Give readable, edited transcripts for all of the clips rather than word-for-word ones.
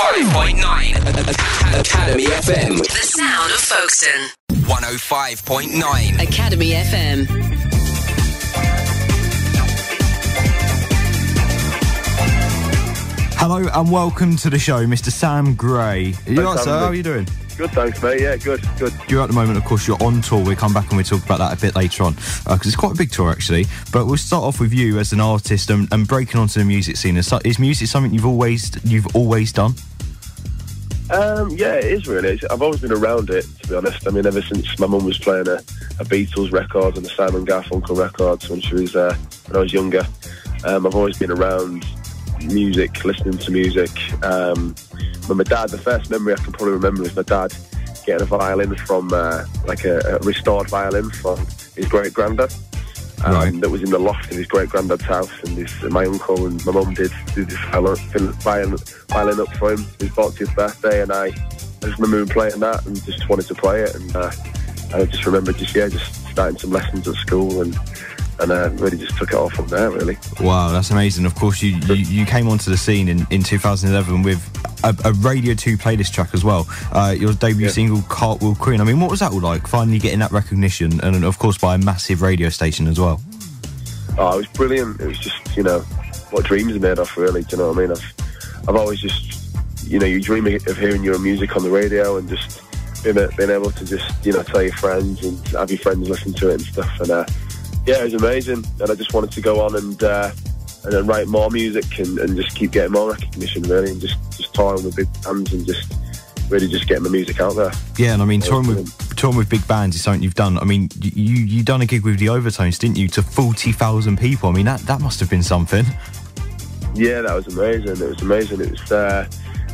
105.9 Academy FM. The sound of Folkestone. 105.9 Academy FM. Hello and welcome to the show, Mr. Sam Gray. You right, sir? How are you doing? Good, thanks, mate. Yeah, good. You're at the moment, of course, you're on tour. We'll come back and we'll talk about that a bit later on, because it's quite a big tour, actually. But we'll start off with you as an artist and breaking onto the music scene. Is music something you've always done? Yeah, it is really. I've always been around it, to be honest. I mean, ever since my mum was playing a Beatles record and a Simon Garfunkel record when I was younger. I've always been around music, listening to music. But my dad, the first memory I can probably remember is my dad getting a violin from a restored violin from his great granddad. That was in the loft of his great granddad's house, and my uncle and my mum did this violin up for him his 40th birthday, and I just remember him playing that and just wanted to play it, and I just remember just starting some lessons at school and really just took it off from there, really. Wow, that's amazing. Of course, you came onto the scene in 2011 with a Radio 2 playlist track as well. Your debut single, Cartwheel Queen. I mean, what was that all like, finally getting that recognition, and of course by a massive radio station as well? Oh, it was brilliant. It was just, what dreams are made of, really. Do you know what I mean? I've always just, you dream of hearing your music on the radio and just being able to just, tell your friends and have your friends listen to it and stuff, and yeah, it was amazing, and I just wanted to go on and then write more music and just keep getting more recognition, really, and just touring with big bands and just really just getting the music out there. Yeah, and I mean, touring with big bands is something you've done. I mean, you done a gig with the Overtones, didn't you, to 40,000 people? I mean, that must have been something. Yeah, that was amazing. It was amazing. It was. I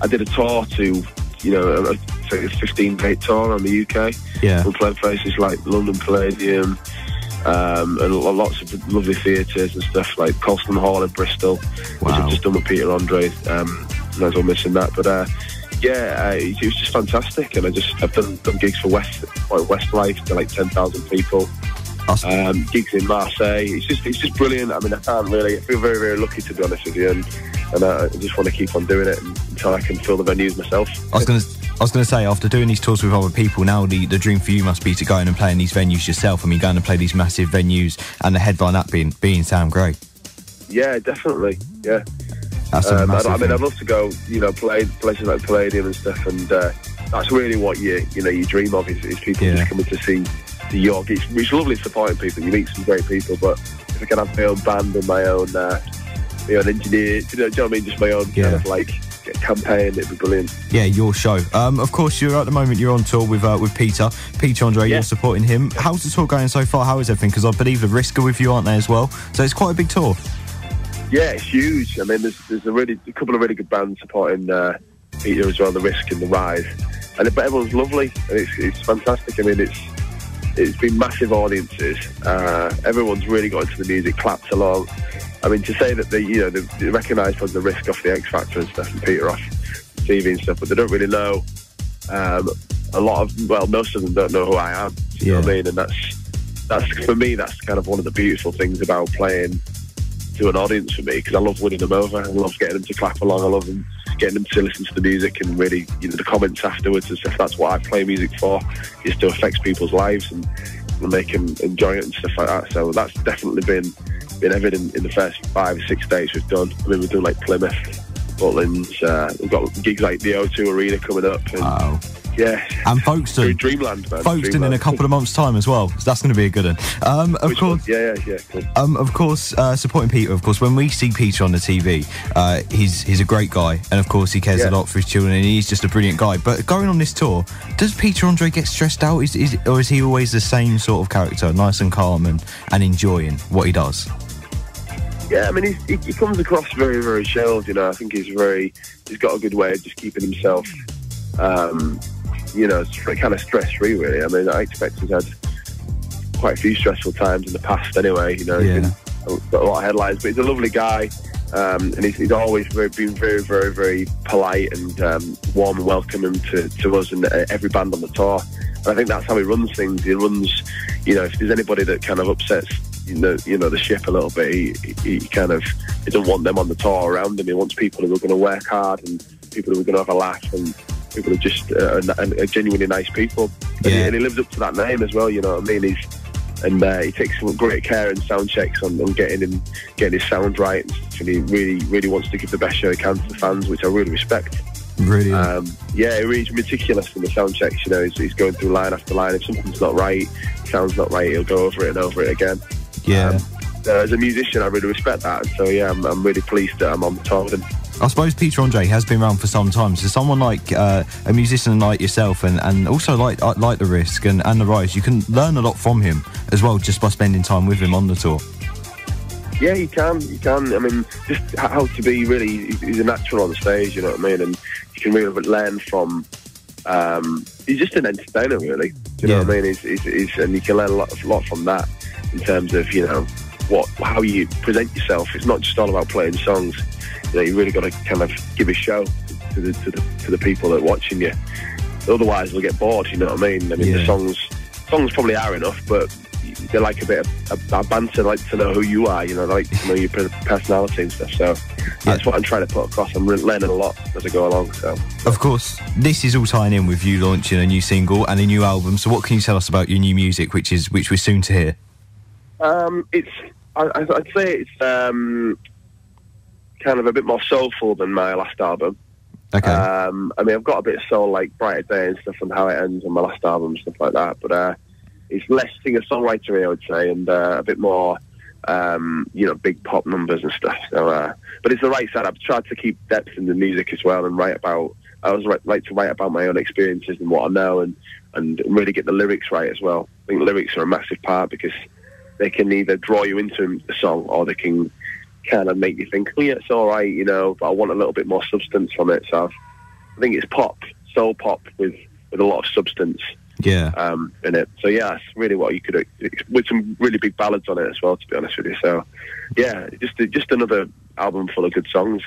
did a tour to, a 15-date tour around the UK. Yeah, we played places like London Palladium. And lots of lovely theatres and stuff like Folkestone Hall in Bristol, which I've just done with Peter Andre. I was all missing that, but it was just fantastic. And I've done gigs for Westlife to like 10,000 people. Awesome. Gigs in Marseille. It's just brilliant. I mean, I feel very, very lucky, to be honest with you, and I just want to keep on doing it until I can fill the venues myself. I was going to say, after doing these tours with other people, now the dream for you must be to go in and play in these venues yourself. I mean, going and play these massive venues, and the headline up being Sam Gray. Yeah, definitely. Yeah. That's a massive thing. I'd love to go, play places like Palladium and stuff, and that's really what you dream of is people just coming to see your gigs. It's lovely supporting people. You meet some great people, but if I can have my own band and my own engineer, do you know what I mean? Just my own kind of like campaign, it'd be brilliant. Yeah, your show. Of course, you're at the moment you're on tour with Peter Andre. You're supporting him. How's the tour going so far? How is everything? Because I believe the Risk are with you, aren't they, as well? So it's quite a big tour. Yeah, it's huge. I mean, there's a couple of really good bands supporting Peter as well, the Risk and the Rise, but everyone's lovely and it's fantastic. I mean, it's been massive audiences. Everyone's really got into the music, clapped along. I mean, to say that they recognise the Risk off the X Factor and stuff, and Peter off TV and stuff, but they don't really know. Most of them don't know who I am. You know what I mean? And that's for me. That's kind of one of the beautiful things about playing to an audience for me, because I love winning them over. I love getting them to clap along. I love getting them to listen to the music and really, the comments afterwards and stuff. That's what I play music for, is to affect people's lives and make them enjoy it and stuff like that. So that's definitely been evident in the first 5 or 6 days we've done. I mean, we're doing like Plymouth, Butlins, we've got gigs like the O2 Arena coming up. And, wow. Yeah. And Folkestone. Dreamland, man. Folkestone in a couple of months' time as well. So that's going to be a good one. Of course. Yeah, cool. Of course, supporting Peter, of course, when we see Peter on the TV, he's a great guy. And of course, he cares a lot for his children, and he's just a brilliant guy. But going on this tour, does Peter Andre get stressed out? Or is he always the same sort of character, nice and calm and enjoying what he does? Yeah, I mean, he comes across very, very chilled, I think he's got a good way of just keeping himself, kind of stress-free, really. I mean, I expect he's had quite a few stressful times in the past anyway, He's got a lot of headlines, but he's a lovely guy, and he's always been very, very, very polite and warm and welcoming to us and every band on the tour. And I think that's how he runs things. He runs, if there's anybody that kind of upsets the ship a little bit, he doesn't want them on the tour around him. He wants people who are going to work hard and people who are going to have a laugh, and people who just are genuinely nice people. And he lives up to that name as well, you know what I mean? He takes some great care in sound checks on getting his sound right, and he really wants to give the best show he can to the fans, which I really respect. Really? He's meticulous in the sound checks. You know, he's going through line after line. If something's not right, sound's not right, he'll go over it and over it again. Yeah. As a musician, I really respect that. And so I'm really pleased that I'm on the tour with him. I suppose Peter Andre has been around for some time, so someone like a musician like yourself and also like The Risk and The Rise, you can learn a lot from him as well just by spending time with him on the tour. Yeah, you can. I mean, just how to be really, he's a natural on the stage, you know what I mean? And you can really learn from, he's just an entertainer, really. Do you know what I mean? He's and you can learn a lot from that in terms of, you know, how you present yourself. It's not just all about playing songs. You know, you really got to kind of give a show to the people that are watching you. Otherwise, they'll get bored. You know what I mean? I mean, the songs probably are enough, but they like a bit of banter, like to know who you are. You know, like to know your personality and stuff. So that's what I'm trying to put across. I'm learning a lot as I go along. So, of course, this is all tying in with you launching a new single and a new album. So, what can you tell us about your new music, which we're soon to hear? I'd say it's kind of a bit more soulful than my last album. Okay. I mean, I've got a bit of soul, like Brighter Day and stuff, and How It Ends on my last album and stuff like that. But it's less singer-songwritery, I would say, and a bit more, big pop numbers and stuff. So, but it's the right side. I've tried to keep depth in the music as well, and like to write about my own experiences and what I know, and really get the lyrics right as well. I think lyrics are a massive part because they can either draw you into the song or they can kind of make you think, oh yeah, it's all right, you know, but I want a little bit more substance from it. So I think it's pop, soul pop with a lot of substance in it. So yeah, it's really what you could, with some really big ballads on it as well, to be honest with you. So yeah, just another album full of good songs,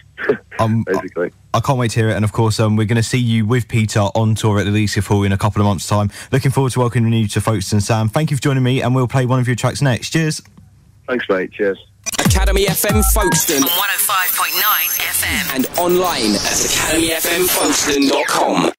basically. I can't wait to hear it, and of course we're going to see you with Peter on tour at the Leas Cliff Hall in a couple of months' time. Looking forward to welcoming you to Folkestone. Sam, thank you for joining me, and we'll play one of your tracks next. Cheers. Thanks, mate. Cheers. Academy FM Folkestone on 105.9 FM and online at academyfmfolkstone.com.